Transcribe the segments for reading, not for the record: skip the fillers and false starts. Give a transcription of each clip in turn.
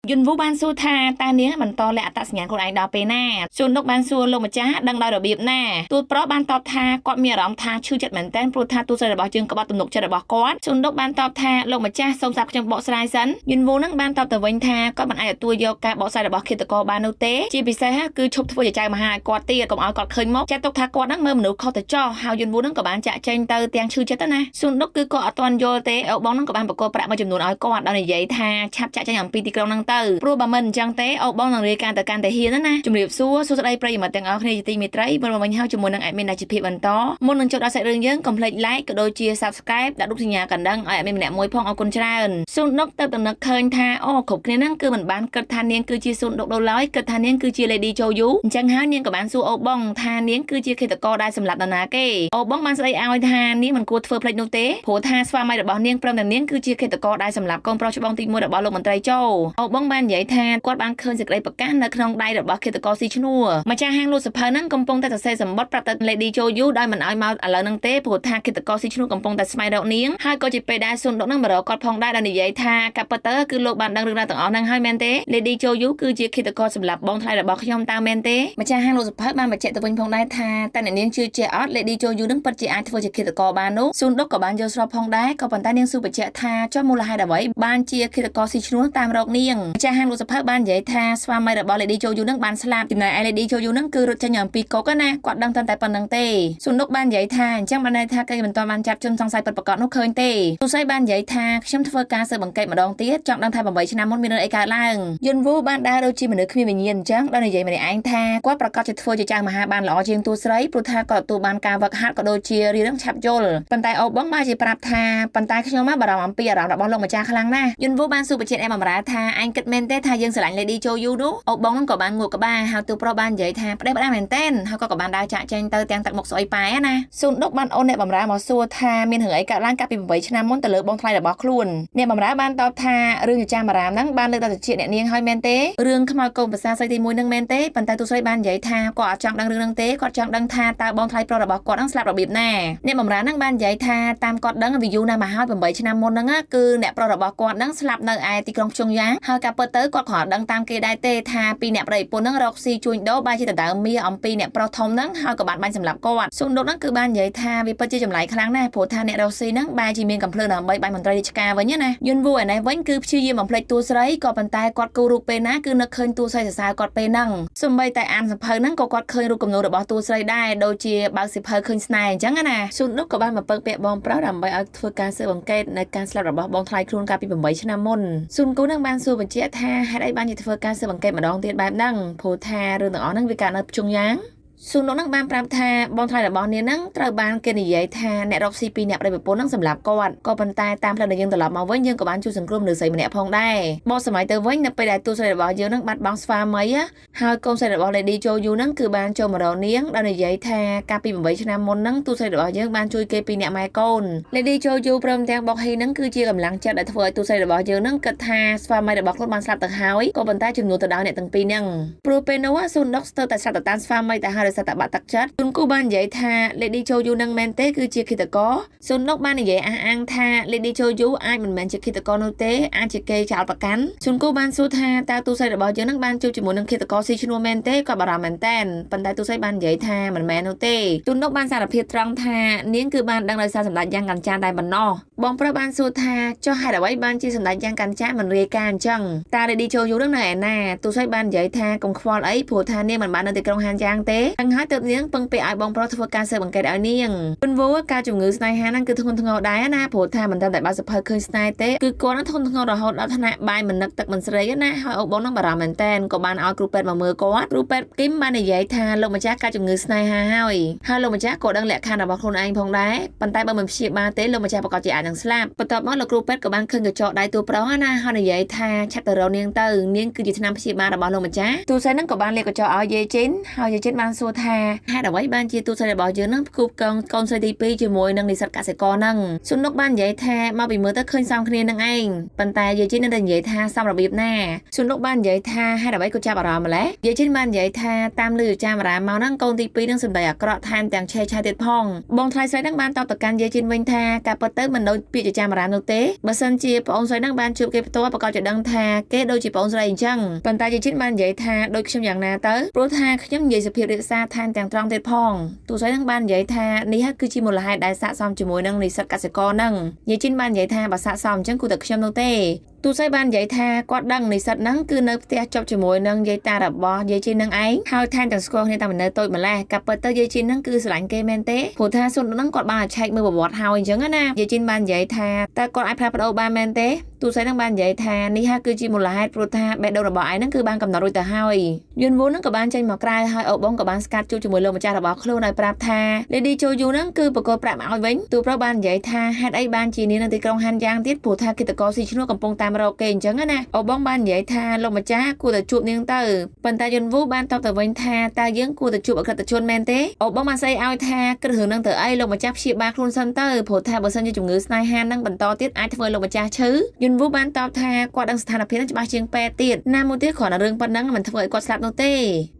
យន្តវូបានសួរថាតើនាងបន្តលាក់អត្តសញ្ញាណខ្លួនឯងដល់ពេលណាសួនដុកបានសួរលោកម្ចាស់ដឹងដោយរបៀបណាទូតប្រុសបានតបថាគាត់មានអារម្មណ៍ថាឈឺចិត្តមែនទែនព្រោះថាទូស្រីរបស់យើងក្បត់ទំនុកចិត្តរបស់គាត់សួនដុកបានតបថាលោកម្ចាស់សូមស្ដាប់ខ្ញុំបកស្រាយសិនយន្តវូនឹងបានតបទៅវិញថាគាត់មិនអាចទទួលយកការបកស្រាយរបស់ឃាតករបាននោះទេជាពិសេសគឺឈប់ធ្វើជាចៅមហាឲ្យគាត់ទៀតកុំឲ្យគាត់ឃើញមកចាត់ទុកថាគាត់នឹងមើលមនុស្សខុសទៅចោះហើយយន្តវូនឹងក៏បានចាក់ចែងទៅទាំងឈឺចិត្តទៅណាសួនដុកគឺគាត់អត់ទាន់យល់ទេអូបងនឹងក៏បានបកគោប្រាក់មួយចំនួនឲ្យគាត់ដោយនិយាយថាឆាប់ចាក់ចែងអំពីទីក្រុងហ្នឹងទៅព្រោះបើមិនអញ្ចឹងទេអូបងនឹងរាយការណ៍ទៅកាន់តាហ៊ានណាជំរាបសួរសួស្ដីប្រិយមិត្តទាំងអស់គ្នាជាទីមេត្រីវិលមកវិញហើយជាមួយនឹង admin ដែលជាភាពបន្តមុននឹងចូលដល់សាច់រឿងយើងកុំភ្លេច like ក៏ដូចជា subscribe ដាក់រូបសញ្ញាកណ្ដឹងឲ្យ admin ម្នាក់មួយផងអរគុណច្រើនសួនដុកទៅតំណឹកឃើញថាអូគ្រប់គ្នាហ្នឹងគឺមិនបានគិតថានាងគឺជាសួនដុកđâuឡើយគិតថានាងគឺជា Lady Choyu អញ្ចឹងហើយនាងក៏បានសួរអូបងថានាងគឺជាឃាតករដែលសម្លាប់នរណាគេអូបងបានស្ដីឲ្យថានាងមិនគួរធ្វើផ្លេចនោះទេព្រោះថាស្វាមីរបស់នាងព្រមទាំងនាងគឺជាឃាតករដែលសម្លាប់កូនប្រុសច្បងទី1របស់លោកមន្ត្រីចូលអូបងបាននិយាយថាគាត់បានឃើញសេចក្តីប្រកាសនៅក្នុងដៃរបស់ឃាតករស៊ីឈ្នួលម្ចាស់ហាងលក់សភៅហ្នឹងកំពុងតែសរសេរសម្បត្តិប្រាប់ទៅ Lady Choyu ដោយមិនឲ្យមកឥឡូវហ្នឹងទេព្រោះថាឃាតករស៊ីឈ្នួលកំពុងតែស្វែងរកនាងហើយក៏ជាពេលដែលសួនដុកហ្នឹងមករកគាត់ផងដែរដោយនិយាយថាកាពិតទៅគឺលោកបានដឹងរឿងរ៉ាវទាំងអស់ហ្នឹងហើយមែនទេ Lady Choyu គឺជាឃាតករសម្លាប់បងថ្លៃរបស់ខ្ញុំតើមែនទេម្ចាស់ហាងលក់សភៅបានបញ្ជាក់ទៅវិញផងដែរថាតែអ្នកនាងជឿជាក់អត់ Lady Choyu នឹងពិតជាអាចធ្វើជាឃាតករបាននោះសួនដុកក៏បានយល់ស្របផងដែរក៏ប៉ុន្តែនាងស៊ូបញ្ជាក់ថាចុះមូលហេតុអ្វីបានជាឃាតករស៊ីឈ្នួលតាមរកនាងម្ចាស់ហាងលក់សភៅបាននិយាយថាស្វាមីរបស់ Lady Choyu នឹងបានស្លាប់ចំណែកឯ Lady Choyu នឹងគឺរត់ចេញអំពីគុកណាគាត់ដឹងតែប៉ុណ្្នឹងទេសួនដុកបាននិយាយថាអញ្ចឹងបានន័យថាគេមិនទាន់បានចាប់ជនសង្ស័យពិតប្រាកដនោះឃើញទេទូស័យបាននិយាយថាខ្ញុំធ្វើការស៊ើបអង្កេតម្ដងទៀតចង់ដឹងថា8ឆ្នាំមុនមានរឿងអីកើតឡើងយន្តវូបានដើរដូចជាមនុស្សគ្មានវិញ្ញាណអញ្ចឹងដោយនិយាយម្នាក់ឯងថាគាត់ប្រកាសជាធ្វើជាចៅមហាបានល្អជាងទូស្រីព្រោះថាគាត់ទទួលបានការវឹកហាត់ក៏ដូចជារៀនឆាប់យល់ប៉ុន្តែអូបងបានជាប្រាប់ថាប៉ុន្តែខ្ញុំមកបារម្ភអំពីអារម្មណ៍របស់លោកម្ចាស់ខ្លាំងណាស់យន្តវូបានសួរបញ្ជាក់អែមបំរើថាអញគិតមែនទេថាយើងស្រឡាញ់ Lady Choyu នោះអូបងនឹងក៏បានងក់ក្បាលហើយទូប្រុសបាននិយាយថាផ្ដេសផ្ដាសមែនតែនហើយក៏បានដើរចាក់ចែងទៅទាំងទឹកមុខស្អុយប៉ែណាសួនដុកបានអូនអ្នកបំរើមកសួរថាមានរឿងអីកើតឡើងកាលពី8ឆ្នាំមុនទៅលើបងថ្លៃរបស់ខ្លួនអ្នកបំរើបានតបថារឿងចាស់មារាមហ្នឹងបានលើកដល់ជាអ្នកនាងហើយមែនទេរឿងខ្មោចកូនប្រសាស្រីទី1ហ្នឹងមែនទេប៉ុន្តែទូស្រីបាននិយាយថាគាត់អត់ចង់ដឹងរឿងហ្នឹងទេគាត់ចង់ដឹងថាតើបងថ្លៃប្រុសរបស់គាត់ហ្នឹងស្លាប់របៀបណាអ្នកបំរើហ្នឹងបាននិយាយថាតាមគាត់ដឹងវីយូណាស់មកហើយ8ឆ្នាំមុនហ្នឹងគឺអ្នកប្រុសរបស់គាត់ហ្នឹងស្លាប់នៅឯទីក្រុងភ្យុងយ៉ាងហើយការពិតទៅគាត់គ្រាន់ដឹងតាមគេដែរទេថាពីអ្នកប្តីប្រពន្ធហ្នឹងរកស៊ីជួញដូរបែរជាដណ្ដើមមាសអំពីអ្នកប្រុសធំហ្នឹងហើយក៏បានបាញ់សម្លាប់គាត់សួនដុកហ្នឹងគឺបាននិយាយថាវាពិតជាចម្លែកខ្លាំងណាស់ព្រោះថាអ្នករកស៊ីហ្នឹងបែរជាមានកំភ្លើងដើម្បីបាញ់មន្ត្រីរាជការវិញណាយន្តវូឯនេះវិញគឺព្យាយាមបំភ្លេចទូស្រីក៏ប៉ុន្តែគាត់គូររូបពេលណាគឺនឹកឃើញទូស្រីសរសើរគាត់ពេលហ្នឹងសូម្បីតែអានសភៅហ្នឹងក៏គាត់ឃើញរូបគំនូររបស់ទូស្រីដែរដូចជាបើកសភៅឃើញស្នេហ៍អញ្ចឹងណាសួនដុកក៏បានមកពឹងពាក់បងប្រុសដើម្បីឲ្យធ្វើការស៊ើបអង្កេតនៅការស្លាប់របស់បងថ្លៃខ្លួនកាលពី8ឆ្នាំមុនស៊ុនគូនឹងបានសួរបញ្ជាក់ថាហេតុអីបានជាធ្វើការស៊ើបអង្កេតម្ដងទៀតបែបហ្នឹងព្រោះថារឿងទាំងអស់ហ្នឹងវាកើតនៅភ្យុងយ៉ាងសួនដុកនឹងបានប្រាប់ថាបងថ្លៃរបស់នាងហ្នឹងត្រូវបានគេនិយាយថាអ្នករកស៊ីពីអ្នកប្តីប្រពន្ធហ្នឹងសម្រាប់គាត់ក៏ប៉ុន្តែតាមផ្លូវដែលយើងត្រឡប់មកវិញយើងក៏បានជួយសង្គ្រោះមនុស្សស្រីម្នាក់ផងដែរមកសម័យទៅវិញនៅពេលដែលទូស្រីរបស់យើងហ្នឹងបាត់បង់ស្វាមីហើយកូនស្រីរបស់ Lady Choyu ហ្នឹងគឺបានចូលមករកនាងដោយនិយាយថាកាលពី8ឆ្នាំមុនហ្នឹងទូស្រីរបស់យើងបានជួយគេពីអ្នកម៉ែកូន Lady Choyu ព្រមទាំងបុកហ៊ីហ្នឹងគឺជាកម្លាំងចិត្តដែលធ្វើឲ្យទូស្រីរបស់យើងហ្នឹងគិតថាស្វាមីរបស់ខ្លួនបានស្លាប់ទៅហើយក៏ប៉ុន្តែជំនួសទៅដល់អ្នកទាំងពីរហ្នឹងព្រោះពេលនោះសួនដុកស្ទើរតែស្លាប់ទៅតាមស្វាមីតែហើយដោយសារតែបាក់ទឹកចិត្តគុនគូបាននិយាយថា Lady Choyu នឹងមែនទេគឺជាឃាតករស៊ុនដុកបាននិយាយអះអាងថា Lady Choyu អាចមិនមែនជាឃាតករនោះទេអាចជាគេចោលប្រកាន់ស៊ុនគូបានសួរថាតើទូស្រីរបស់យើងនឹងបានជួបជាមួយនឹងឃាតករស៊ីឈ្នួលមែនទេគាត់បារម្ភមែនតែនប៉ុន្តែទូស្រីបាននិយាយថាមិនមែននោះទេស៊ុនដុកបានសារភាពត្រង់ថានាងគឺបានដឹងដោយសារសម្ដេចយ៉ាងកាន់ចានតែប៉ុណ្ណោះបងប្រុសបានសួរថាចុះហេតុអ្វីបានជាសម្ដេចយ៉ាងកាន់ចានមិនរាយការណ៍អញ្ចឹងតើ Lady Choyu នឹងនៅឯណាទូស្រីបាននិយាយថាកុំខ្វល់អីព្រោះថានាងមិនបាននៅទីក្រុងហានយ៉ាងទេហ្នឹងហើយទើបនាងពឹងពាក់ឲ្យបងប្រុសធ្វើការស៊ើបអង្កេតឲ្យនាងពន្វូការជំងឺស្នេហាហ្នឹងគឺធ្ងន់ធ្ងរដែរណាព្រោះថាមិនត្រឹមតែបើសភៅឃើញស្នេហ៍ទេគឺគាត់នឹងធ្ងន់ធ្ងររហូតដល់ថ្នាក់បាយមិននឹកទឹកមិនស្រីណាហើយអូបងនឹងបារម្ភមែនតែនក៏បានឲ្យគ្រូពេទ្យមកមើលគាត់គ្រូពេទ្យគឹមបាននិយាយថាលោកម្ចាស់កើតជំងឺស្នេហាហើយលោកម្ចាស់ក៏ដឹងលក្ខខណ្ឌរបស់ខ្លួនឯងផងដែរប៉ុន្តែបើមិនព្យាបាលទេលោកម្ចាស់ប្រកាសជាអាចនឹងស្លាប់បន្ទាប់មកលោកគ្រូពេទ្យក៏បានឃើញកញ្ចក់ដៃតួប្រុសណាហើយនិយាយថាឆាប់ទៅរកនាងទៅនាងគឺជាថ្នាំព្យាបាលរបស់លោកម្ចាស់ទូសៃនឹងក៏បានលាកកញ្ចក់ឲ្យយាយជីនហើយយាយជីនបានសួរ ថាហេតុអ្វីបានជាទូស្រីរបស់យើងនឹងគូបកូនស្រីទី2ជាមួយនឹងនិស្សិតកសិករនឹងសុននុកបាននិយាយថាមកពីមើលទៅឃើញសមគ្នានឹងឯងប៉ុន្តែយាយជីនៅតែនិយាយថាសមរបៀបណាសុននុកបាននិយាយថាហេតុអ្វីក៏ចាប់អារម្មណ៍ម្ល៉េះយាយជីបាននិយាយថាតាមលឺចាមអារ៉ាមកហ្នឹងកូនទី2នឹងសម្ដីអាក្រក់ថែមទាំងឆេះឆាយទៀតផងបងថ្លៃស្រីនឹងបានតបទៅកាន់យាយជីវិញថាការពិតទៅមិនដូចពាក្យចាមអារ៉ានោះទេបើសិនជាប្អូនស្រីនឹងបានជួបគេផ្ទាល់ប្រកាសជាដឹងថាគេដូចជាប្អូនស្រីអញ្ចឹងប៉ុន្តែយាយជីបាននិយាយថាដូចខ្ញុំយ៉ាងណាទៅព្រោះថាខ្ញុំនិយាយសភាពរាសាថែមទាំងត្រង់ទៀតផងទូស្រីនឹងបាននិយាយថានេះហើយគឺជាមូលហេតុដែលស័ក្តិសមជាមួយនឹងនិស្សិតកសិករនឹងយាយជីបាននិយាយថាបើស័ក្តិសមអញ្ចឹងគូតែខ្ញុំនោះទេទូស្រីបាននិយាយថាគាត់ដឹងនិស្សិតហ្នឹងគឺនៅផ្ទះជប់ជាមួយនឹងយាយតារបស់យាយជីនឹងឯងហើយថែមទាំងស្គាល់គ្នាតាមនៅតូចម្លេះកាពិតទៅយាយជីនឹងគឺស្រឡាញ់គេមែនទេព្រោះថាសុនហ្នឹងគាត់បានឆែកមើលប្រវត្តិហើយអញ្ចឹងណាយាយជីបាននិយាយថាតើគាត់អាចផ្លាស់ប្ដូរបានមែនទេទូស្រីនឹងបាននិយាយថានេះហើយគឺជាមូលហេតុព្រោះថាបេះដូងរបស់ឯងហ្នឹងគឺបានកំណត់រួចទៅហើយយួនវូនឹងក៏បានចេញមកក្រៅហើយអូបងក៏បានស្កាត់ជួបជាមួយលោកម្ចាស់របស់ខ្លួនឲ្យប្រាប់ថា Lady Choyu ហ្នឹងគឺបកគោប្រាក់មកឲ្យវិញទូប្រុសបាននិយាយថាហេតុអីបានជានាងនៅទីក្រុងហាន់យ៉ាងទៀតព្រោះថាគិតកោស៊ីឈ្នួលកំពុងតាមរកគេអញ្ចឹងណាអូបងបាននិយាយថាលោកម្ចាស់គួរតែជួបនាងទៅប៉ុន្តែយួនវូបានតបទៅវិញថាតើយើងគួរតែជួបអក្រិតជនមែនទេអូបងបានស្អីឲ្យថាគិតរឿងហ្នឹងទៅអីលោកម្ចាស់ព្យាបាលខ្លួនសិនទៅព្រោះថាបើសិនជាជំងឺស្នេហាហ្នឹងបន្តទៀតអាចធ្វើលោកម្ចាស់ឈឺយួនវូបានតបថាគាត់ដឹងស្ថានភាពហ្នឹងច្បាស់ជាងពេទ្យទៀតណាមួយទៀតគ្រាន់តែរឿងប៉ុណ្ណឹងមិនធ្វើឲ្យគាត់ស្លាប់នោះទេ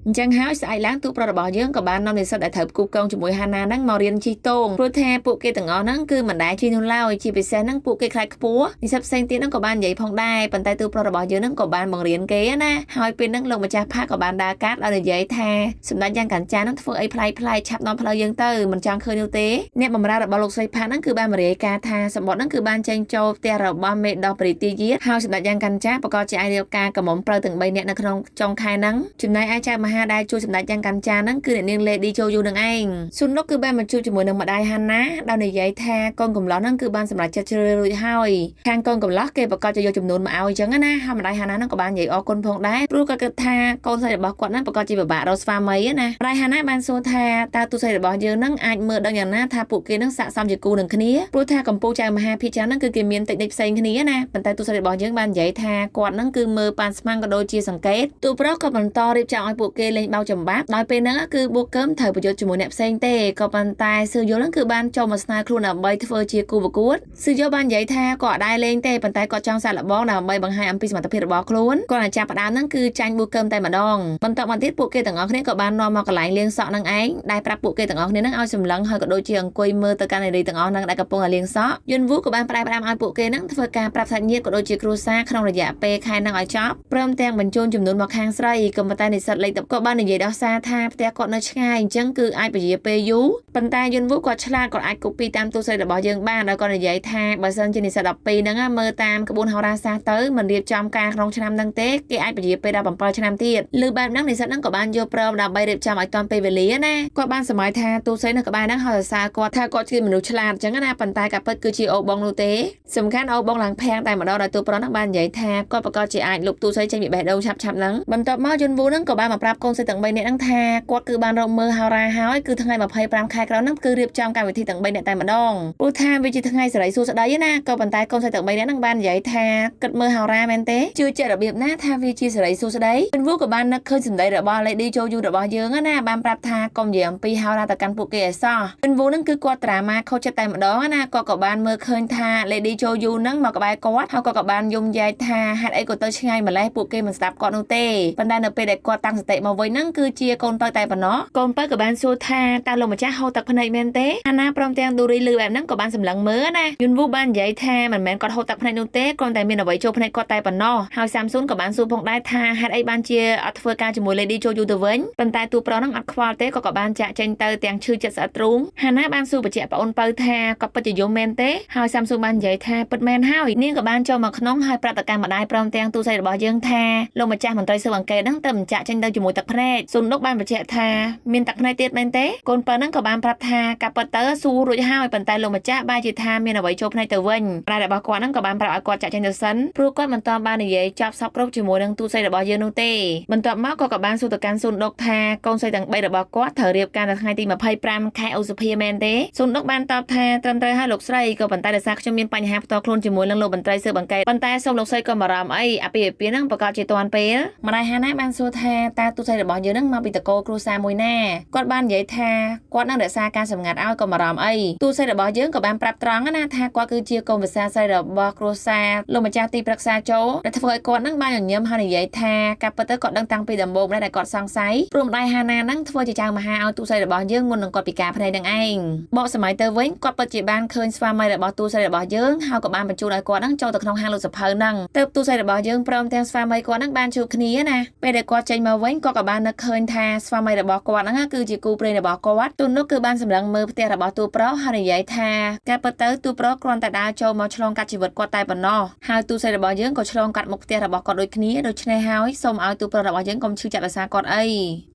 អញ្ចឹងហើយស្អែកឡើងទូប្រុសរបស់យើងក៏បាននាំនិស្សិតដែលត្រូវគូកងជាមួយហាណាហ្នឹងមករៀនជិះតូងព្រោះថាពួកគេទាំងអស់ហ្នឹងគឺមិនដែលជិះនោះឡើយជាពិសេសហ្នឹងពួកគេខ្លាចខ្ពស់និស្សិតផ្សេងទៀតហ្នឹងក៏បាននិយាយផងដែរប៉ុន្តែទូប្រុសរបស់យើងហ្នឹងក៏បានបង្រៀនគេណាហើយពេលហ្នឹងលោកម្ចាស់ផាកក៏បានដើរកាត់ឲ្យនិយាយថាសម្ដេចយ៉ាងកាញ្ចាហ្នឹងធ្វើអីប្លែកឆាប់នាំផ្លូវយើងទៅមិនចង់ឃើញនោះទេអ្នកបម្រើរបស់លោកស្រីផាហ្នឹងគឺបានបរិយាកាថាសម្បត្តិហ្នឹងគឺបានចេញចូលផ្ទះរបស់មេដោះព្រីទីយាហើយសម្ដេចយ៉ាងកាញ្ចាប្រកាសជាអាចរៀបការកំមុំប្រូវទាំង3នាក់នៅក្នុងចុងខែហ្នឹងចំណែកឯចៅមហាដែលជួយសម្ដេចយ៉ាងកាញ្ចាហ្នឹងគឺអ្នកនាង Lady Choyu នឹងឯងស៊ុននុកគឺបានមកជួបជាមួយនឹងម្ដាយហាណាដោយនិយាយថាកូនកំឡោះហ្នឹងគឺបានសម្រេចចិត្តជ្រើសរើសរួចហើយខាងកូនកំឡោះគេប្រកាសជាយកចំនួនមកឲ្យអញ្ចឹងណាហើយម្ដាយហាណាហ្នឹងក៏បាននិយាយអរគុណផងដែរព្រោះគាត់គិតថាកូនស្រីរបស់គាត់ហ្នឹងប្រកាសជាពិបាករកស្វាមីណាម្ដាយហាណាបានសួរថាតើទូស្រីរបស់យើងហ្នឹងអាចមើលដឹងយ៉ាងណាថាពួកគេហ្នឹងស័ក្តិសមជាគូនឹងគ្នាព្រោះថាកម្ពុជាចៅមហាភិជាហ្នឹងគឺគេមានតិចផ្សេងគ្នាណាប៉ុន្តែទូស្រីរបស់យើងបាននិយាយថាគាត់ហ្នឹងគឺមើលប៉ាន់ស្មានក៏ដូចជាសង្កេតទូប្រុសក៏បន្តរៀបចំឲ្យពួកគេលេងបោកចំបាប់ដោយពេលហ្នឹងគឺបួកកើមត្រូវប្រយុទ្ធជាមួយអ្នកផ្សេងទេក៏ប៉ុន្តែសឿយល់ហ្នឹងគឺបានចូលមកស្នើខ្លួនដើម្បីធ្វើជាគូប្រកួតសឿយល់បាននិយាយថាគាត់អត់ដែរលេងទេប៉ុន្តែគាត់ចង់សាកល្បងដើម្បីបង្ហាញអំពីសមត្ថភាពរបស់ខ្លួនគាត់អាចចាប់ផ្ដើមហ្នឹងគឺចាញ់បួកកើមតែម្ដងបន្តមកទៀតពួកគេទាំងអស់គ្នាក៏បាននាំមកកន្លែងលាងសក់នឹងឯងដែលប្រាប់ពួកគេទាំងអស់គ្នាហ្នឹងឲ្យសម្លឹងហើយក៏ដូចជាអង្គុយមើលទៅកាន់នារីទាំងអស់ហ្នឹងដែលកំពុងតែលាងសក់យួនវូក៏បានផ្ដាំឲ្យពួកគេហ្នឹងធ្វើការប្រាប់សាច់ញាតិក៏ដូចជាគ្រួសារក្នុងរយៈពេលខែហ្នឹងឲ្យចប់ព្រមទាំងបញ្ជូនចំនួនមកខាងស្រីក៏ប៉ុន្តែនិស្សិតលេខ10ក៏បាននិយាយដោះសារថាផ្ទះគាត់នៅឆ្ងាយអញ្ចឹងគឺអាចពជាពេលយូរប៉ុន្តែយួនវូគាត់ឆ្លាតគាត់អាច copy តាមទូរស័ព្ទរបស់យើងបានហើយគាត់និយាយថាបើសិនជានិស្សិត12ហ្នឹងមើលតាមក្បួនហោរាសាស្ត្រទៅមិនរៀបចំការក្នុងឆ្នាំហ្នឹងទេគេអាចពជាពេល17ឆ្នាំទៀតលើបែបហ្នឹងនិស្សិតហ្នឹងក៏បានយកព្រមដើម្បីរៀបចំឲ្យតាន់ពេលវេលាណាគាត់បានសម័យថាទូរស័ព្ទនៅក្បែរហ្នឹងហើយសរសើរគាត់ថាគាត់ជាមនុស្សឆ្លាតអញ្ចឹងណាប៉ុន្តែការពិតគឺជាអូបងនោះទេសំខាន់អូបងឡើងផាំងតែម្ដងដោយទូប្រុសហ្នឹងបាននិយាយថាគាត់ប្រកាសជាអាចលុបទូរស័ព្ទចេញពីបេះដូងឆាប់ៗហ្នឹងបន្ទាប់មកយួនវូហ្នឹងក៏បានមកប្រាប់កូនស្រីទាំង3នាក់ហ្នឹងថាគាត់គឺបានរកមើលហោរាហើយគឺថ្ងៃ25ខែក្រោយហ្នឹងគឺរៀបចំកម្មវិធីទាំង3នាក់តែម្ដងព្រោះថាវាជាថ្ងៃសិរីសួស្ដីណាក៏ប៉ុន្តែកូនស្រីទាំង3នាក់ហ្នឹងបាននិយាយថាគិតមើលហោរាមែនទេជឿជាក់របៀបណាថាវាជាសិរីសួស្ដីយួនវូក៏បាននឹកឃើញសម្ដីរបស់ Lady Choyu របស់យើងណាបានប្រាប់ថាកុំនិយាយអំពីហោរាទៅកាន់ពួកគេឲ្យសោះយួនវូហ្នឹងគឺគាត់ត្រាម៉ាខូចចិត្តតែម្ដងណាគាត់ក៏បានមើលឃើញថា Lady Choyu ហ្នឹងមកក្បែរគាត់ហើយគាត់ក៏បានយំយ៉ែកថាហេតុអីក៏ទៅឆ្ងាយម្លេះពួកគេមិនស្ដាប់គាត់នោះទេប៉ុន្តែនៅពេលដែលគាត់តាំងសតិមកវិញហ្នឹងគឺជាកូនបើតែប៉ុណ្ណោះកូនបើក៏បានសួរថាតើលោកម្ចាស់ហូរទឹកភ្នែកមែនទេអាណាព្រមទាំងឌូរីលឺបែបហ្នឹងក៏បានសម្លឹងមើលណាយួនវូបាននិយាយថាមិនមែនគាត់ហូរទឹកភ្នែកនោះទេគ្រាន់តែមានអ្វីចូលភ្នែកគាត់តែប៉ុណ្ណោះហើយសាមស៊ុនក៏បានសួរផងដែរថាហេតុអីបានជាអត់ធ្វើការជាមួយ Lady Choyu ទៅវិញប៉ុន្តែទូប្រុសហ្នឹងអត់ខ្វល់ទេក៏បានចាក់ចេញទៅទាំងឈឺចិត្តស្អិតទ្រូងហាណាបានសួរបញ្ជាក់ប្អូនបើថាគាត់ពិតជាយំមែនទេហើយសាមស៊ុនបាននិយាយថាពិតមែនហើយនាងក៏បានចូលមកក្នុងហើយប្រាប់ទៅកាន់ម្ដាយព្រមទាំងទូស្រីរបស់យើងថាលោកម្ចាស់មន្ត្រីស៊ើបអង្កេតហ្នឹងទៅបញ្ជាក់ចេញទៅជាមួយទឹកភ្នែកស៊ុនដុកបានបញ្ជាក់ថាមានទឹកភ្នែកទៀតមែនទេកូនបើហ្នឹងក៏បានប្រាប់ថាកាពិតទៅសួររួចហើយប៉ុន្តែលោកម្ចាស់បែរជាថាមានអ្វីចូលភ្នែកទៅវិញប្រែរបស់គាត់ហ្នឹងក៏បានប្រាប់ឲ្យគាត់ចាក់ចេញទៅ សិនព្រោះគាត់មិនតបបាននិយាយចាប់សពគ្រប់ជាមួយនឹងទូស្រីរបស់យើងនោះទេបន្ទាប់មកក៏បានសួរទៅកាន់ស៊ុនដុកថាកូនស្រីទាំង3របស់គាត់ត្រូវរៀបការនៅថ្ងៃទី25ខែឧសភាមែនទេស៊ុនដុកបានតបថាត្រឹមត្រូវហើយលោកស្រីក៏ប៉ុន្តែដោយសារខ្ញុំមានបញ្ហាផ្ទាល់ខ្លួនជាមួយនឹងលោកមន្ត្រីស៊ើបអង្កេតប៉ុន្តែសូមលោកស្រីក៏បារម្ភអីអាពាហ៍ពិពាហ៍ហ្នឹងប្រកាសជាទាន់ពេលម្ដាយហាណាបានសួរថាតើទូស្រីរបស់យើងហ្នឹងមកពីតកូលគ្រួសារមួយណាគាត់បាននិយាយថាគាត់នឹងរក្សាការសម្ងាត់ឲ្យក៏បារម្ភអីទូស្រីរបស់យើងក៏បានប្រាប់ត្រង់ណាថាគាត់គឺជាកូនវិសាស្រីរបស់គ្រួសារលោកម្ចាស់ទីប្រឹក្សាចូលដែលធ្វើឲ្យគាត់នឹងបានញញឹមហើយនិយាយថាការពិតទៅគាត់ដឹងតាំងពីដំបូងដែរគាត់សង្ស័យព្រោះម្ដាយហាណានឹងធ្វើជាចៅមហាឲ្យទូស្រីរបស់យើងមុននឹងគាត់ពិការភ្នែកនឹងឯងបកសម័យទៅវិញគាត់ពិតជាបានឃើញស្វាមីរបស់ទូស្រីរបស់យើងហើយក៏បានបញ្ជូនឲ្យគាត់នឹងចូលទៅក្នុងហាងលក់សភៅនឹងទើបទូស្រីរបស់យើងព្រមទាំងស្វាមីគាត់នឹងបានជួបគ្នាណាពេលដែលគាត់ចេញមកវិញគាត់ក៏បាននឹកឃើញថាស្វាមីរបស់គាត់នឹងគឺជាគូព្រេងរបស់គាត់ទូនោះគឺបានសម្លឹងមើលផ្ទះរបស់ទូប្រុសហើយនិយាយថាការពិតទៅទូប្រុសគ្រាន់តែដើរចូលមកឆ្លងកាត់ជីវិតគាត់តែប៉ុណ្ណោះហើយទូស្រីរបស់យើងក៏ឆ្លងកាត់មុខផ្ទះរបស់គាត់ដូចគ្នាដូច្នេះហើយសូមឲ្យទូប្រុសរបស់យើងកុំឈឺចាប់ដោយសារគាត់អី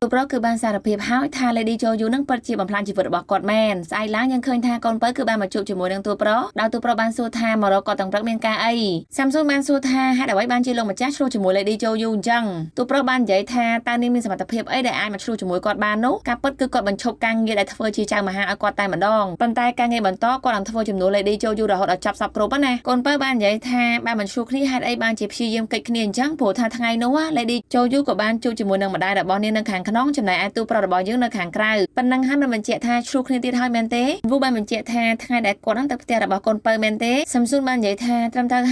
ទូប្រុសគឺបានសារភាពហើយថា Lady Joyu នឹងពិតជាបំផ្លាញជីវិតរបស់គាត់មែនស្អែកឡើងយើងឃើញថាកូនបើគឺបានមកជួបជាមួយនឹងទូប្រុសដោយទូប្រុសបានសួរថាមករកគាត់ទាំងព្រឹកមានការអីសាំស៊ុនបានសួរថាហេតុអ្វីបានជាលោកម្ចាស់ឆ្លោះជាមួយ Lady Joyu អញ្ចឹងទូប្រុសបាននិយាយថាតើនាងមានសមត្ថភាពអីដែលអាចមកឆ្លោះជាមួយគាត់បាននោះការពិតគឺគាត់បញ្ឈប់ការងារដែលធ្វើជាចៅមហាឲ្យគាត់តែម្ដងប៉ុន្តែការងារបន្តគាត់នឹងធ្វើជំនួស Lady Joyu រហូតដល់ចាប់សពគ្រប់ណាកូនបើបាននិយាយថាបានបញ្ឈប់គ្នាហេតុអីបានជាព្យាយាមកិច្ចគ្នាអញ្ចឹងព្រោះថាថ្ងៃនោះ Lady Joyu ក៏បានជួបជាមួយនឹងម្ដាយរបស់នាងនៅខាងក្នុងចំណែកឯទូប្រុសរបស់យើងនៅខាងក្រៅប៉ុណ្ណឹងហើយមិនបញ្ជាក់ថាឆ្លោះគ្នាទៀតហើយមែនទេវូបានបញ្ជាក់ថាថ្ងៃដែលគាត់នឹងទៅផ្ទះរបស់កូនបើមែនទេសំស៊ុនបាននិយាយថាត្រឹមត្រូវ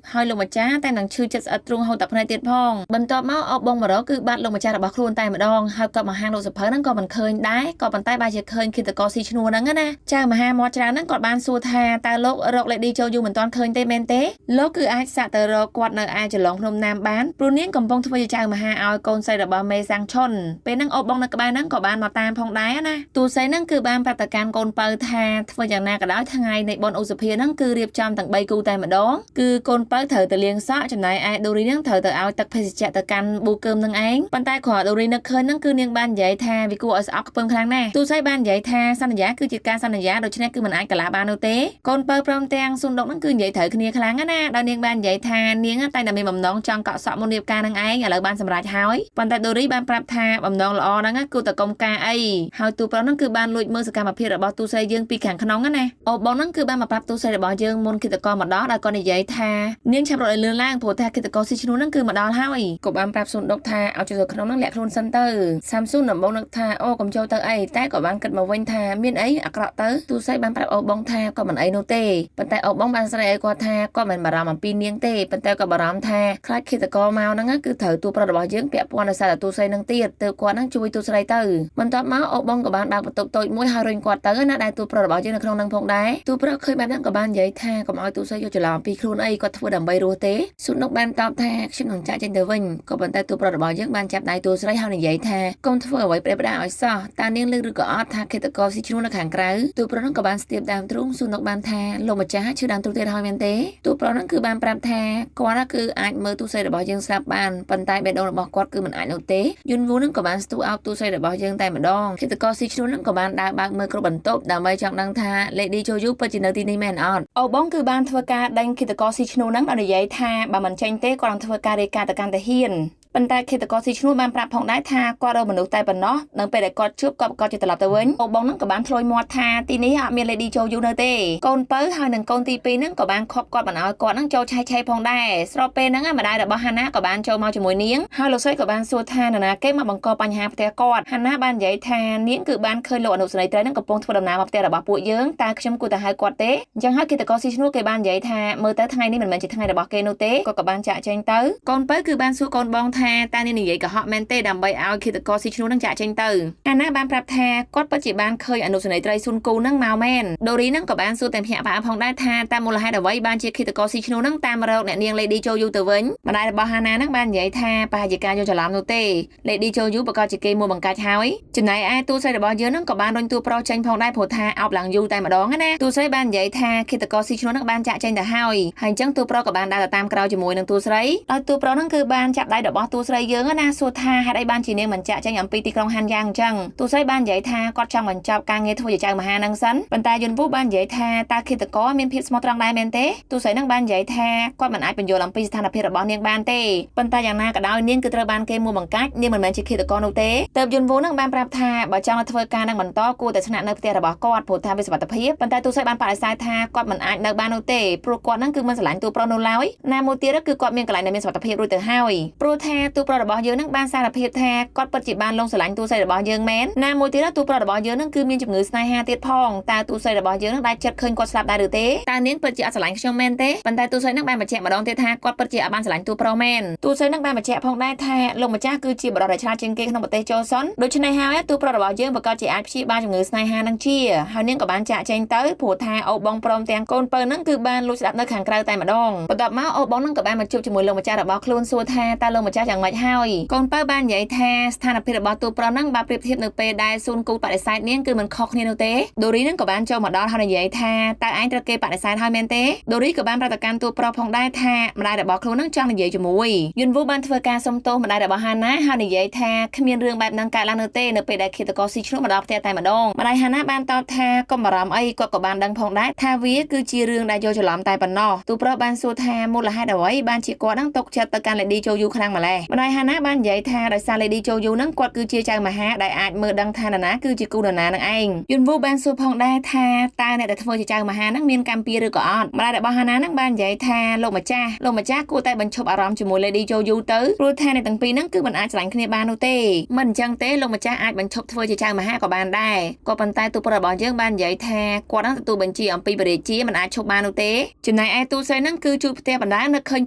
ហើយលោកម្ចាស់តែនឹងឈឺចិត្តស្អិតទ្រូងហូរទឹកភ្នែកទៀតផងបន្ទាប់មកអបបងមករកគឺបាត់លោកម្ចាស់របស់ខ្លួនតែម្ដងហើយគាត់មកហាងលក់សភៅហ្នឹងក៏មិនឃើញដែរក៏ប៉ុន្តែបែរជាឃើញឃាតករស៊ីឈ្នួលហ្នឹងណាចៅមហាមាត់ច្រើនហ្នឹងគាត់បានសួរថាតើលោករក Lady Joyu មិនទាន់ឃើញទេមែនទេលោកគឺអាចសាក់ទៅរកគាត់នៅឯចន្លងភ្នំណាមបានព្រោះនាងកំពុងធ្វើជាចៅមហាឲ្យកូនស្រីរបស់មេសាំងឈុនពេលហ្នឹងអបបងនៅក្បែរហ្នឹងក៏បានមកតាមផងដែរណាទូស្រីហ្នឹងគឺបានប្រាប់ទៅកាន់កូនបើថាធ្វើយ៉ាងណាក៏ដោយថ្ងៃនៃបុណ្យឧសភាហ្នឹងគឺរៀបចំទាំង3គូតែម្ដងគឺកូនបើត្រូវទៅលាងសក់ចំណែកឯដូរីហ្នឹងត្រូវទៅឲ្យទឹកភេសជ្ជៈទៅកាន់ប៊ូកើមនឹងឯងប៉ុន្តែគ្រាន់ដូរីនឹកឃើញហ្នឹងគឺនាងបាននិយាយថាវាគួរឲ្យស្អប់ខ្ពើមខ្លាំងណាស់ទូស្រីបាននិយាយថាសន្យាគឺជាការសន្យាដូច្នេះគឺមិនអាចកលាបាននោះទេកូនបើព្រមទាំងស៊ុនដុកហ្នឹងគឺនិយាយត្រូវគ្នាខ្លាំងណាស់ដោយនាងបាននិយាយថានាងតែតែមានបំណងចង់កក់សក់មុនរៀបការនឹងឯងឥឡូវបានសម្រេចហើយប៉ុន្តែដូរីបានប្រាប់ថាបំណងល្អហ្នឹងគឺតកុំការអីហើយទូប្រុសហ្នឹងគឺបានលួចមើលសកម្មភាពរបស់ទូស្រីយើងពីខាងក្នុងណាអូបងហ្នឹងគឺបានមកប្រាប់ទូស្រីរបស់យើងមុនគិតកោមកដល់ដោយគាត់និយាយថានាងឆាប់រត់ឲ្យលឿនឡើងព្រោះថាគិតកោស៊ីឈ្នួលហ្នឹងគឺមកដល់ហើយក៏បានប្រាប់ស៊ុនដុកថាឲ្យចូលទៅក្នុងហ្នឹងលាក់ខ្លួនសិនទៅសាំស៊ុនដំបងនឹកថាអូកុំចូលទៅអីតែក៏បានគិតមកវិញថាមានអីអាក្រក់ទៅទូស្រីបានប្រាប់អូបងថាគាត់មិនអីនោះទេប៉ុន្តែអូបងបានស្រែកឲ្យគាត់ថាគាត់មិនបារម្ភអំពីនាងទេប៉ុន្តែក៏បារម្ភថាខ្លាចគិតកោមកហ្នឹងគឺត្រូវទូប្រុសរបស់យើងពាក់ព័ន្ធដោយសារតែទូស្រីហ្នឹងទៀតទើបគាត់ហ្នឹងជួយទូស្រីទៅបន្ទាប់មកអូបងក៏បានបើកបន្ទប់តូចមួយហើយរុញគាត់ទៅណាដែលទូប្រុសរបស់យើងនៅក្នុងហ្នឹងផងដែរទូប្រុសឃើញបែបហ្នឹងក៏បាននិយាយថាកុំឲ្យទូស្រីយកច្រឡំពីខ្លួនអីគាត់ធ្វើដើម្បីរស់ទេស៊ុនដុកបានតបថាខ្ញុំនឹងចាក់ចេញទៅវិញក៏ប៉ុន្តែទូប្រុសរបស់យើងបានចាប់ដៃទូស្រីហើយនិយាយថាកុំធ្វើអ្វីប្រេះផ្ដាស់ឲ្យសោះតើនាងលឺឬក៏អត់ថាឃាតករស៊ីឈ្នួលនៅខាងក្រៅទូប្រុសហ្នឹងក៏បានស្ទាបដើមទ្រូងស៊ុនដុកបានថាលោកម្ចាស់ឈឺដើមទ្រូងទៀតហើយមែនទេទូប្រុសហ្នឹងគឺបានប្រាប់ថាគាត់គឺអាចមើលទូស្រីរបស់យើងស្រាប់បានប៉ុន្តែបេះដូងរបស់គាត់គឺមិនអាចនោះទេយុនវូហ្នឹងក៏បានស្ទុះអោបទូស្រីរបស់យើងតែម្ដងឃាតករស៊ីឈ្នួលហ្នឹងក៏បានដើរបើកមើលគ្រប់បន្ទប់ដើម្បីចង់ដឹងថា Lady Joyu ពិតជានៅទីនេះមែនអត់អូបងគឺបានធ្វើការដេញឃាតករស៊ីឈ្នួលហ្នឹងដោយនិយាយថាបើមិនចេញទេគាត់នឹងធ្វើការរាយការណ៍ទៅកាន់តាហ៊ានប៉ុន្តែឃាតករស៊ីឈ្នួលបានប្រាប់ផងដែរថាគាត់រកមនុស្សតែប៉ុណ្ណោះនៅពេលដែលគាត់ជួបគាត់ជាត្រឡប់ទៅវិញអូបងហ្នឹងក៏បានធ្លុយមាត់ថាទីនេះអត់មាន Lady Joyu នៅទេកូនបើហើយនឹងកូនទី2ហ្នឹងក៏បានខប់គាត់មិនឲ្យគាត់ហ្នឹងចូលឆែកឆេរផងដែរស្របពេលហ្នឹងម្ដាយរបស់ហាណាក៏បានចូលមកជាមួយនាងហើយលោកស្រីក៏បានសួរថានរណាគេមកបង្កបញ្ហាផ្ទះគាត់ហាណាបាននិយាយថានាងគឺបានឃើញលោកអនុស្រីត្រីហ្នឹងកំពុងធ្វើដំណើរមកផ្ទះរបស់ពួកយើងតើខ្ញុំគួរតែហៅគាត់ទេអញ្ចឹងហើយឃាតករស៊ីឈ្នួលគេបាននិយាយថាមើលទៅថ្ងៃនេះមិនមែនជាថ្ងៃរបស់គេនោះទេគាត់ក៏បានចាក់ចែងទៅកូនបើគឺបានសួរកូនបងថាតើនាងនិយាយកុហកមែនទេដើម្បីឲ្យឃាតករស៊ីឈ្នួលនឹងចាក់ចេញទៅអាណាបានប្រាប់ថាគាត់ពិតជាបានឃើញអនុស្សាវរីយ៍ត្រីស៊ុនគូនឹងមកមែនដូរីនឹងក៏បានសួរតែភ្នាក់ផ្អើផងដែរថាតើមូលហេតុអ្វីបានជាឃាតករស៊ីឈ្នួលនឹងតាមរកអ្នកនាង Lady Joyu ទៅវិញម្ដាយរបស់ហាណានឹងបាននិយាយថាប្រហែលជាការយកច្រឡំនោះទេ Lady Joyu ប្រកាសជាគេមួយបង្កាច់ហើយចំណែកឯទូស្រីរបស់យើងនឹងក៏បានរុញទូប្រុសចេញផងដែរព្រោះថាអោបឡើងយូរតែម្ដងណាទូស្រីបាននិយាយថាឃាតករស៊ីឈ្នួលនឹងបានចាក់ចេញទៅហើយអញ្ចឹងទូប្រុសក៏បានដើរទៅតាមក្រោយជាមួយនឹងទូស្រីដោយទូប្រុសនឹងគឺបានចាប់ដៃរបស់ ទូស្រីយើងណាសួរថាហេតុអីបានជានាងមិនចាក់ចេញអំពីទីក្រុងហានយ៉ាងអញ្ចឹងទូស្រីបាននិយាយថាគាត់ចង់បញ្ចប់ការងារធ្វើជាចៅមហានឹងសិនប៉ុន្តែយុនវូបាននិយាយថាតើឃាតករមានភាពស្មោះត្រង់ដែរមែនទេទូស្រីនឹងបាននិយាយថាគាត់មិនអាចបញ្យល់អំពីស្ថានភាពរបស់នាងបានទេប៉ុន្តែយ៉ាងណាក៏ដោយនាងគឺត្រូវបានគេមួបង្កាច់នាងមិនមែនជាឃាតករនោះទេទើបយុនវូនឹងបានប្រាប់ថាបើចង់ទៅធ្វើការនឹងបន្តគួរតែស្នាក់នៅផ្ទះរបស់គាត់ព្រោះថាវាសុវត្ថិភាពប៉ុន្តែទូស្រីបានបដិសេធថាគាត់មិនអាចនៅបាននោះទេព្រោះគាត់នឹងគឺមិនស្រឡាញ់ទូប្រុសនោះឡើយណាមួយទៀតគឺគាត់មានកន្លែងដែលមានសុវត្ថិភាពរួចទៅហើយព្រោះថាទូប្រុសរបស់យើងនឹងបានសារភាពថាគាត់ពិតជាបានលងស្រឡាញ់ទូស្រីរបស់យើងមែនណាមួយទៀតទូប្រុសរបស់យើងនឹងគឺមានជំងឺស្នេហាទៀតផងតើទូស្រីរបស់យើងនឹងដែលចិត្តឃើញគាត់ស្លាប់ដែរឬទេតើនាងពិតជាអត់ស្រឡាញ់ខ្ញុំមែនទេប៉ុន្តែទូស្រីនឹងបានបញ្ជាក់ម្ដងទៀតថាគាត់ពិតជាអត់បានស្រឡាញ់ទូប្រុសមែនទូស្រីនឹងបានបញ្ជាក់ផងដែរថាលោកម្ចាស់គឺជាបរិបទដែលឆ្លាតជាងគេក្នុងប្រទេសចូលសុនដូច្នេះហើយទូប្រុសរបស់យើងប្រកាសជាអាចព្យាបាលជំងឺស្នេហានឹងជាហើយនាងក៏បានចាក់ចែងទៅព្រោះថាអូបងព្រមទាំងកូនពៅនឹងគឺបានលួចស្ដាប់នៅខាងក្រៅតែម្ដងបន្ទាប់មកអូបងនឹងក៏បានមកជួបជាមួយលោកម្ចាស់របស់ខ្លួនសួរថាតើលោកម្ចាស់យ៉ាងម៉េចហើយកូនពៅបាននិយាយថាស្ថានភាពរបស់ទូប្រុសនឹងបើប្រៀបធៀបនៅពេលដែលស៊ូនគូបដិសេធនាងគឺមិនខុសគ្នានោះទេដូរីនឹងក៏បានចូលមកដល់ហើយនិយាយថាតើឯងត្រូវគេបដិសេធហើយមែនទេដូរីក៏បានប្រតិកម្មទូប្រុសផងដែរថាម្ដាយរបស់ខ្លួននឹងចង់និយាយជាមួយយុនវូបានធ្វើការសុំទោសម្ដាយរបស់ហាណាហើយនិយាយថាគ្មានរឿងបែបហ្នឹងកើតឡើងនោះទេនៅពេលដែលឃាតករស៊ីឈ្នួលមកដល់ផ្ទះតែម្ដងម្ដាយហាណាបានតបថាកុំបារម្ភអីគាត់ក៏បានដឹងផងដែរថាវាគឺជារឿងដែលយកច្រឡំតែប៉ុណ្ណោះទូប្រុសបានសួរថាមូលហេតុអ្វីបានជាគាត់នឹងຕົកចិត្តទៅកាន់ Lady Choyu ខ្លាំងម្ល៉េះម្ដាយហាណាបាននិយាយថាដោយសារ Lady Choyu នឹងគាត់គឺជាចៅមហាដែលអាចមើលដឹងថានរណាគឺជាគូនរណានឹងឯងយុនវូបានសួរផងដែរថាតើអ្នកដែលធ្វើជាចៅមហានឹងមានកម្មពៀរឬក៏អត់ម្ដាយរបស់ហាណានឹងបាននិយាយថាលោកម្ចាស់គួរតែបញ្ឈប់អារម្មណ៍ជាមួយ Lady Choyu ទៅព្រោះថាអ្នកទាំងពីរនឹងគឺមិនអាចស្រឡាញ់គ្នាបាននោះទេមិនអញ្ចឹងទេលោកម្ចាស់អាចបញ្ឈប់ធ្វើជាចៅមហាក៏បានដែរក៏ប៉ុន្តែទូប្រុសរបស់យើងបាននិយាយថាគាត់នឹងទទួលបញ្ជាអំពីបរិជាមិនអាចឈប់បាននោះទេចំណែកឯទូស្រីនឹងគឺជួបផ្ទះបណ្ដានឹកឃើញ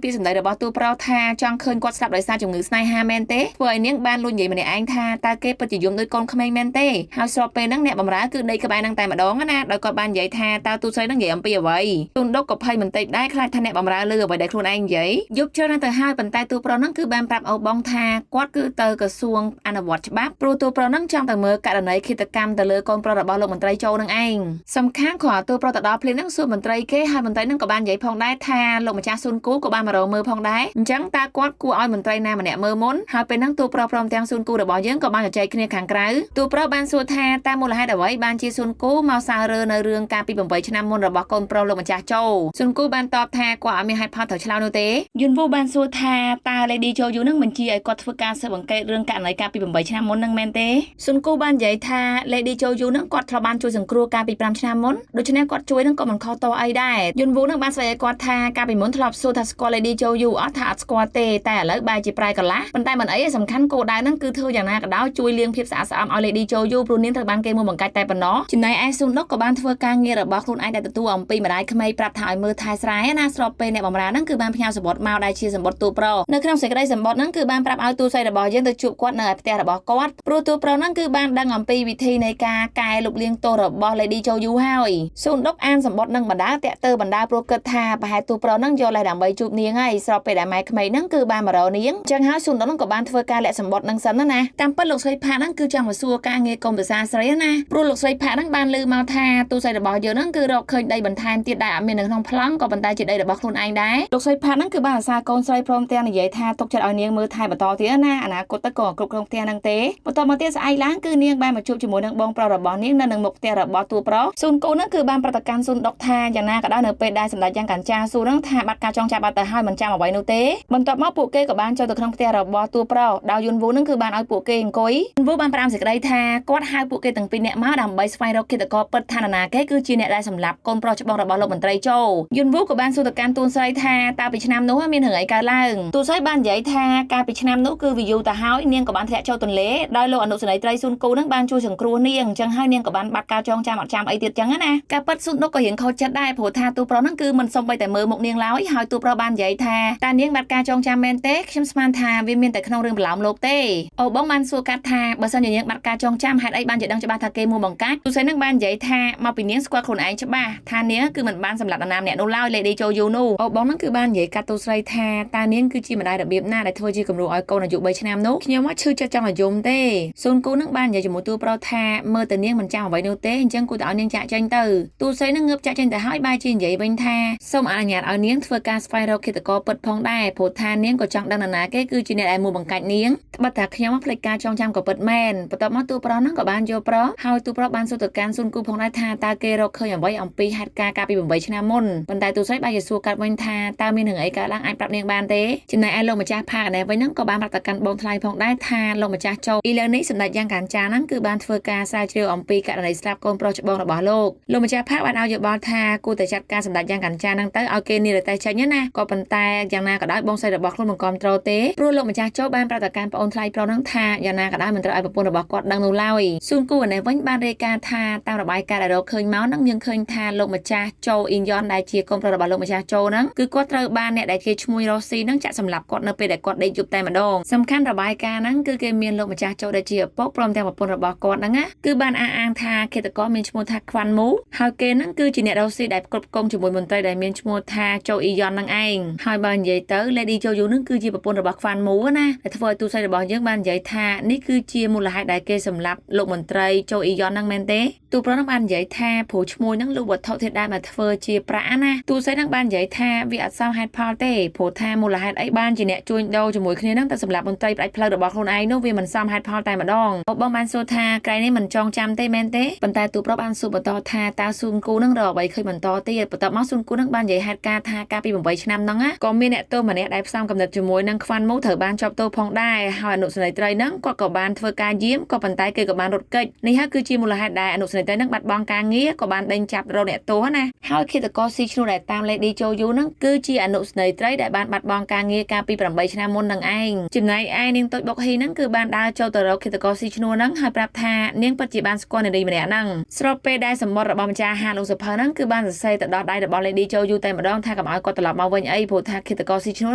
ពីសម្ដីរបស់ទូប្រុសថាចង់ឃើញគាត់ស្លាប់ដោយសារជំងឺស្នេហាមែនទេធ្វើឲ្យនាងបានលួចនិយាយម្នាក់ឯងថាតើគេពិតជាយំដូចកូនក្មេងមែនទេហើយស្របពេលហ្នឹងអ្នកបម្រើគឺដេកក្បែរនឹងតែម្ដងណាដោយគាត់បាននិយាយថាតើទូស្រីនឹងនិយាយអំពីអ្វីទូនដុកក៏ភ័យបន្តិចដែរខ្លាចថាអ្នកបម្រើលឺអ្វីដែលខ្លួនឯងនិយាយយប់ច្រើនទៅហើយប៉ុន្តែទូប្រុសនឹងគឺបានប្រាប់អូបងថាគាត់គឺទៅក្រសួងអនុវត្តច្បាប់ព្រោះទូប្រុសនឹងចង់ទៅមើលករណីឃាតកម្មទៅលើកូនប្រុសរបស់លោកមន្ត្រីចូលនឹងឯងសំខាន់គ្រាន់ទូប្រុសទៅដល់ភ្លាមនឹងសួរមន្ត្រីគេហើយមន្ត្រីនឹងក៏បាននិយាយផងដែរថាលោកម្ចាស់ស៊ុនគូក៏បានមករកមើលផងដែរអញ្ចឹងតើគាត់គួរឲ្យមន្ត្រីណាម្នាក់មើលមុនហើយពេលហ្នឹងទូប្រុសព្រមទាំងស៊ុនគូរបស់យើងក៏បានជជែកគ្នាខាងក្រៅទូប្រុសបានសួរថាតើមូលហេតុអ្វីបានជាស៊ុនគូមកសើរើនៅរឿងការពី8ឆ្នាំមុនរបស់កូនប្រុសលោកម្ចាស់ចូលស៊ុនគូបានតបថាគាត់អត់មានហេតុផលត្រូវឆ្លើយនោះទេយុនវូបានសួរថាតើ Lady Choyu នឹងបញ្ជាឲ្យគាត់ធ្វើការស៊ើបអង្កេតរឿងករណីការពី8ឆ្នាំមុននឹងមែនទេស៊ុនគូបាននិយាយថា Lady Choyu នឹងគាត់ធ្លាប់បានជួយសង្គ្រោះកាលពី5ឆ្នាំមុនដូច្នេះគាត់ជួយនឹងក៏មិនខុសតអីដែរយុនវូនឹងបានស្វែងឲ្យគាត់ថាកាលពីមុនធ្លាប់សួរថាស្គាល់ Lady Choyu អត់ថាអត់ស្គាល់ទេតែឥឡូវបែរជាប្រែកន្លះប៉ុន្តែមិនអីសំខាន់គោលដៅនឹងគឺធ្វើយ៉ាងណាក៏ដោយជួយលាងភាពស្អាតស្អំឲ្យ Lady Choyu ព្រោះនាងត្រូវបានគេមួយបង្កាច់តែប៉ុណ្ណោះចំណែកឯស៊ុនដុកក៏បានធ្វើការងាររបស់ខ្លួនឯងដែលទទួលអំពីម្ដាយក្មេកប្រាប់ថាឲ្យមើលថែស្រែណាស្របពេលអ្នកបម្រើនឹងគឺបានផ្ញើសម្បត្តិមកដែលជាសម្បត្តិទូប្រុសនៅក្នុងសេចក្តីសម្បត្តិនឹងគឺបានប្រាប់ឲ្យទូស្រីរបស់យើងទៅជួបគាត់នៅឯផ្ទះរបស់គាត់ព្រោះទូប្រុសនឹងគឺបានដឹងអំពីវិធីនៃការកែលុបលាងទោសរបស់ Lady Choyu ហើយស៊ុនដុកអានសម្បត្តិនឹងបណ្ដាតាក់ទើបណ្ដាព្រោះគិតថាប្រហែលទូប្រុសនឹងយកលេសដើម្បីជួបនាងហើយស្របពេលដែលម៉ែក្មេកនឹងគឺបានមករកនាងអញ្ចឹងហើយស៊ុនដុកនឹងក៏បានធ្វើការលាក់សម្បត្តិនឹងសិនណាតាមពិតលោកស្រីផានឹងគឺចង់មកសួរការងារកុំភាសាស្រីណាព្រោះលោកស្រីផានឹងបានឮមកថាទូស្រីរបស់យើងនឹងគឺរកឃើញដីបន្ថែមទៀតដែលអត់មាននៅក្នុងប្លង់ក៏ប៉ុន្តែជាដីរបស់ខ្លួនឯងដែរលោកស្រីផានឹងគឺបានអាសាកូនស្រីព្រមទាំងនិយាយថាទុកចិត្តឲ្យនាងមើលថែបន្តទៀតណាអនាគតទៅក៏គ្រប់គ្រងផ្ទះនឹងទេបន្តមកទៀតស្អែកឡើងគឺនាងបានមកជួបជាមួយនឹងបងប្រុសរបស់នាងនៅនឹងមុខផ្ទះរបស់ទូប្រុសស៊ុនគូនឹងគឺបានប្រតិកម្មស៊ុនដុកថាយ៉ាងណាក៏ដោយនៅពេលដែលសម្ដេចយ៉ាងកាញ្ចាស៊ូនឹងថាបាត់ការចងចាំបាត់ទៅហើយមិនចាំអ្វីនោះទេបន្ទាប់មកពួកគេក៏បានចូលទៅក្នុងផ្ទះរបស់ទូប្រុសដោយយុនវូនឹងគឺបានឲ្យពួកគេអង្គុយយុនវូបានប្រាំសេចក្តីថាគាត់ហៅពួកគេទាំងពីរនាក់មកដើម្បីស្វែងរកឃាតករពិតថានរណាគេគឺជាអ្នកដែលសម្លាប់កូនប្រុសច្បងរបស់លោកមន្ត្រីចូលយុនវូក៏បានសួរទៅកាន់ទូនស្រីថាតើពីឆ្នាំនោះមានរឿងអីកើតឡើងទូនស្រីបាននិយាយថាកាលពីឆ្នាំនោះគឺវាយូរទៅហើយនាងក៏បានធ្លាក់ចូលទន្លេដោយលោកអនុសេនីយ៍ត្រីស៊ុនគូនឹងបានជួយសង្គ្រោះនាងអញ្ចឹងហើយនាងក៏បានបាត់ការចងចាំអត់ចាំអីទៀតចឹងណាការពិតស៊ុនដុកក៏រៀងខូចចិត្តដែរព្រោះថាទូប្រុសនឹងគឺមិនសូម្បីតែមើលមុខនាងឡើយហើយទូប្រុសបាននិយាយថាតើនាងបាត់ការចងចាំមែនទេខ្ញុំស្មានថាវាមានតែក្នុងរឿងប្រឡោមលោកទេអូបងបានសួរកាត់ថាបើសិនជានាងបាត់ការចងចាំហេតុអីបានជាដឹងច្បាស់ថាគេមួយបង្កាច់ទូស្រីនឹងបាននិយាយថាមកពីនាងស្គាល់ខ្លួនឯងច្បាស់ថានាងគឺមិនបានសម្លាប់នរណាម្នាក់នោះឡើយ Lady Choyu នោះអូបងនឹងគឺបាននិយាយកាត់ទូស្រីថាតើនាងគឺជាម្ដាយរបៀបណាដែលធ្វើជាគំរូឲ្យកូនអាយុ3ឆ្នាំនោះខ្ញុំមកឈឺចិត្តចង់ឲ្យយំទេស៊ុនគូនឹងបាននិយាយជាមួយទូប្រុសថាមើលទៅនាងមិនចាំអ្វីនោះទេអញ្ចឹងគួរតែឲ្យនាងចាក់ចេញទៅទូស្រីនឹងងើបចាក់ចេញទៅហើយបែរជានិយាយវិញថាសូមអនុញ្ញាតឲ្យនាងធ្វើការស្វែងរកឃាតករពិតផងដែរព្រោះថានាងក៏ចង់ដឹងនរណាគេ គេគឺជាអ្នកដែលមួយបង្កាច់នាងបើតាខ្ញុំផ្លេចការចងចាំក៏ពិតមែនបន្ទាប់មកទូប្រុសហ្នឹងក៏បានយកប្រុសហើយទូប្រុសបានសួរទៅកាន់ស៊ុនគូផងដែរថាតើគេរកឃើញអ្វីអំពីហេតុការណ៍កាលពី8ឆ្នាំមុនប៉ុន្តែទូស្រីបានជាសួរកាត់វិញថាតើមានរឿងអីកើតឡើងអាចប្រាប់នាងបានទេចំណែកឯលោកម្ចាស់ផាកណែវិញហ្នឹងក៏បានប្រាប់ទៅកាន់បងថ្លៃផងដែរថាលោកម្ចាស់ចូលឥឡូវនេះសម្ដេចយ៉ាងកានចាហ្នឹងគឺបានធ្វើការស្រាវជ្រាវអំពីករណីស្លាប់កូនប្រុសច្បងរបស់លោកម្ចាស់ផាកបានឲ្យយោបល់ថាគួរតែចាត់ការសម្ដេចយ៉ាងកានចាហ្នឹងទៅឲ្យគេនិរតែចេញណាក៏ប៉ុន្តែយ៉ាងណាក៏ដោយបងស្រីរបស់ខ្លួនមិនគ្រប់គ្រងទេព្រោះលោកម្ចាស់ចូលបានប្រាប់ទៅកាន់ប្អូនថ្លៃប្រុសហ្នឹងថាយ៉ាងណាក៏ដោយមិនត្រូវឲ្យប្រពន្ធរបស់គាត់ដឹងនោះឡើយស៊ូនគូនេះវិញបានរាយការណ៍ថាតាមរបាយការណ៍ដែលរកឃើញមកហ្នឹងយើងឃើញថាលោកម្ចាស់ចូលអ៊ីនយ៉នដែលជាកូនប្រុសរបស់លោកម្ចាស់ចូលហ្នឹងគឺគាត់ត្រូវបានអ្នកដែលគេឈ្មោះរ៉ូស៊ីហ្នឹងចាក់សម្លាប់គាត់នៅពេលដែលគាត់ដេកយប់តែម្ដងសំខាន់របាយការណ៍ហ្នឹងគឺគេមានលោកម្ចាស់ចូលដែលជាឪពុកព្រមទាំងប្រពន្ធរបស់គាត់ហ្នឹងណាគឺបានអះអាងថាឃាតករមានឈ្មោះថាខ្វាន់មូហើយគេហ្នឹងគឺជាអ្នករ៉ូស៊ីដែលគ្រប់គ្រងជាមួយមន្ត្រីដែលមានឈ្មោះថាចូលអ៊ីយ៉នហ្នឹងឯងហើយបើនិយាយទៅ Lady Joyu ហ្នឹងគឺជាប្រពន្ធរបស់ខ្វាន់មូណាដែលធ្វើឲ្យទូស្រីរបស់យើងបាននិយាយថានេះគឺជាមូលហេតុដែលគេសម្លាប់លោកមន្ត្រីចូលអ៊ីយ៉នហ្នឹងមែនទេទូប្រុសហ្នឹងបាននិយាយថាព្រោះឈ្មោះហ្នឹងលោកវត្ថុធាតុដើមមកធ្វើជាប្រាក់ណាទូស្រីហ្នឹងបាននិយាយថាវាអត់សមហេតុផលទេព្រោះថាមូលហេតុអីបានជាអ្នកជួញដូរជាមួយគ្នាហ្នឹងតែសម្លាប់មន្ត្រីផ្ដាច់ផ្លូវរបស់ខ្លួនឯងនោះវាមិនសមហេតុផលតែម្ដងបងបានសួរថាក្រែងនេះមិនចងចាំទេមែនទេប៉ុន្តែទូប្រុសបានសួរបន្តថាតើស៊ូនគូហ្នឹងរកអ្វីឃើញបន្តទៀតបន្ទាប់មកស៊ូនគូហ្នឹងបាននិយាយហេតុការណ៍ថាកាលពី8ឆ្នាំហ្នឹងក៏មានអ្នកទោសម្នាក់ដែលផ្សំកំណត់ជាមួយនឹងខ្វាន់មូត្រូវបានជាប់ទោសផងដែរហើយអនុសេនីយ៍ត្រីហ្នឹងគាត់ក៏បានធ្វើការយាមក៏ប៉ុន្តែគេក៏បានរត់គេចនេះហើយគឺជាមូលហេតុដែលអនុសេនីយ៍ត្រីហ្នឹងបាត់បង់ការងារក៏បានដេញចាប់រកអ្នកទោសណាហើយឃាតករស៊ីឈ្នួលដែលតាម Lady Joyu ហ្នឹងគឺជាអនុសេនីយ៍ត្រីដែលបានបាត់បង់ការងារកាលពី8ឆ្នាំមុនហ្នឹងឯងចំណែកឯនាងតូចបុកហ៊ីហ្នឹងគឺបានដើរចូលទៅរកឃាតករស៊ីឈ្នួលហ្នឹងហើយប្រាប់ថានាងពិតជាបានស្គាល់នារីម្នាក់ហ្នឹងស្របពេលដែលសម្បត្តិរបស់ម្ចាស់ហាងលោកសុភៅហ្នឹងគឺបានសរសេរទៅដល់ដៃរបស់ Lady Joyu តែម្ដងថាកុំឲ្យគាត់ត្រឡប់មកវិញអីព្រោះថាឃាតករស៊ីឈ្នួល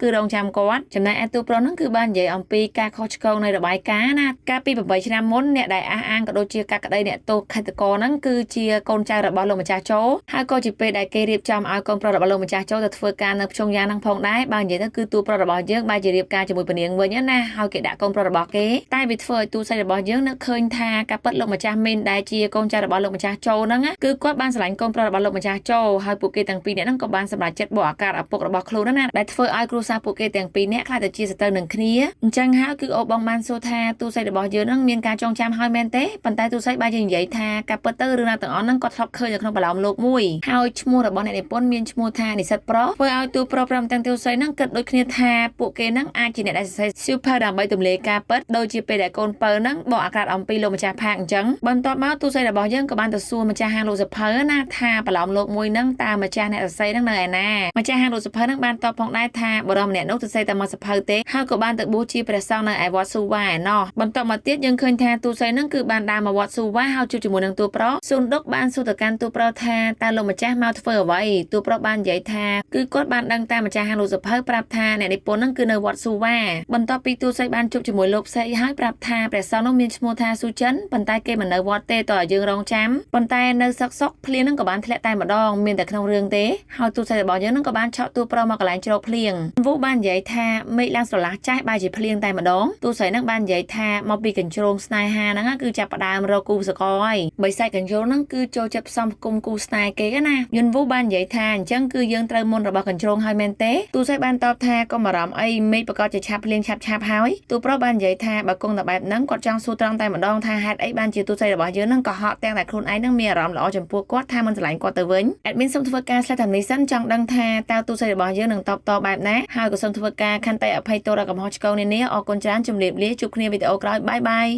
គឺរងចាំគាត់ចំណែកឯទូប្រុសហ្នឹងគឺបាននិយាយអំពីការខុសឆ្គងនៃរបាយការណ៍ណាកាលពី8ឆ្នាំមុនអ្នកដែលអះអាងក៏ដូចជាកាកក្តីអ្នកទោសឃាតករហ្នឹងគឺជាកូនចៅរបស់លោកម្ចាស់ចូលហើយក៏ជាពេលដែលគេរៀបចំឲ្យកូនប្រុសរបស់លោកម្ចាស់ចូលទៅធ្វើការនៅភ្ជុងយ៉ាងហ្នឹងផងដែរបើនិយាយទៅគឺទូប្រុសរបស់យើងបានជារៀបការជាមួយពនាងវិញណាហើយគេដាក់កូនប្រុសរបស់គេតែវាធ្វើឲ្យទូស្រីរបស់យើងនឹកឃើញថាការពិតលោកម្ចាស់មីនដែលជាកូនចៅរបស់លោកម្ចាស់ចូលហ្នឹងគឺគាត់បានស្រឡាញ់កូនប្រុសរបស់លោកម្ចាស់ចូលហើយពួកគេទាំងពីរនាក់ហ្នឹងក៏បានសម្រេចចិត្តបកឱកាសឪពុករបស់ខ្លួនណាដែលធ្វើឲ្យគ្រួសារពួកគេទាំងពីរនាក់ខ្លាចទៅជាសត្រូវនឹងគ្នាអញ្ចឹងហើយគឺអូបងបានសួរថាទូស្រីរបស់យើងហ្នឹងមានការចងចាំហើយមែនទេប៉ុន្តែទូស្រីបាននិយាយថាការពិតទៅរឿងរ៉ាវទាំងអស់ហ្នឹងគាត់ធ្លាប់ឃើញនៅក្នុងបឡោមលោកមួយហើយឈ្មោះរបស់អ្នកនិពន្ធមានឈ្មោះថានិស្សិតប្រុសធ្វើឲ្យទូប្រុសព្រមទាំងទូស្រីហ្នឹងគិតដូចគ្នាថាពួកគេហ្នឹងអាចជាអ្នកដែលសរសេរសៀវភៅដើម្បីទម្លាយការពិតដូចជាពេលដែលកូនពៅហ្នឹងបកអាក្រាតអំពីលោកម្ចាស់ផាកអញ្ចឹងបន្ទាប់មកទូស្រីរបស់យើងក៏បានទៅសួរម្ចាស់ហាងលោកសភៅណាថាបឡោមលោកមួយហ្នឹងតើម្ចាស់អ្នកសរសេរហ្នឹងនៅឯណាម្ចាស់ហាងលោកសភៅហ្នឹងបានតបផងដែរថាបរិមម្នាក់នោះសរសេរតែមកសភៅទេហើយក៏បានទៅបួសជាព្រះសង្ឃនៅឯវត្តស៊ូវ៉ាឯណោះបន្ទាប់មកទៀតយើងឃើញថាទូស្រីហ្នឹងគឺបានដើរមកវត្តស៊ូវ៉ាហើយជួបជាមួយនឹងទូប្រុសស៊ុនដុកបានសួរទៅកាន់ទូប្រុសថាតើលោកម្ចាស់មកធ្វើអ្វីទូប្រុសបាននិយាយថាគឺគាត់បានដឹងតាមម្ចាស់ហាងលោកសភៅប្រាប់ថាអ្នកនិពន្ធហ្នឹងគឺនៅវត្តស៊ូវ៉ាបន្ទាប់ពីទូស្រីបានជួបជាមួយលោកផ្សេងហើយប្រាប់ថាព្រះសង្ឃនោះមានឈ្មោះថាស៊ូចិនប៉ុន្តែគេមិននៅវត្តទេតើឲ្យយើងរងចាំប៉ុន្តែនៅសឹកសុកភ្លៀងហ្នឹងក៏បានធ្លាក់តែម្ដងមានតែក្នុងរឿងទេហើយទូស្រីរបស់យើងហ្នឹងក៏បានឆក់ទូប្រុសមកកន្លែងជ្រោកភ្លៀងវូបាននិយាយថាមេឃឡើងស្រឡះចាស់បែរជាភ្លៀងតែម្ដងទូស្រីហ្នឹងបាននិយាយថាមកពីកញ្ជ្រោងស្នេហាហ្នឹងគឺចាប់ផ្ដើមរកគូសកលហើយបីសាច់កញ្ជ្រោងហ្នឹងគឺចូលចិត្តផ្សំគុំគូស្នេហ៍គេណាយន្តវូបាននិយាយថាអញ្ចឹងគឺយើងត្រូវមុនរបស់កញ្ជ្រោងហើយមែនទេទូស្រីបានតបថាកុំបារម្ភអីមេឃប្រកាសជាឆាប់ភ្លៀងឆាប់ហើយទូប្រុសបាននិយាយថាបើគង់តែបែបហ្នឹងគាត់ចង់សួរត្រង់តែម្ដងថាហេតុអីបានជាទូស្រីរបស់យើងហ្នឹងក៏ហត់ទាំងតែខ្លួនឯងហ្នឹងមានអារម្មណ៍ល្អចំពោះគាត់ថាមិនស្រឡាញ់គាត់ទៅវិញអេដមីនសូមធ្វើការ slash តាមនេះសិនចង់ដឹងថាតើទូស្រីរបស់យើងនឹងតបតបែបណាហើយក៏សូមធ្វើការខន្តីអភ័យទោសដល់កំហុសឆ្គងនានាអរគុណច្រើនជម្រាបលាជួបគ្នាវីដេអូក្រោយបាយ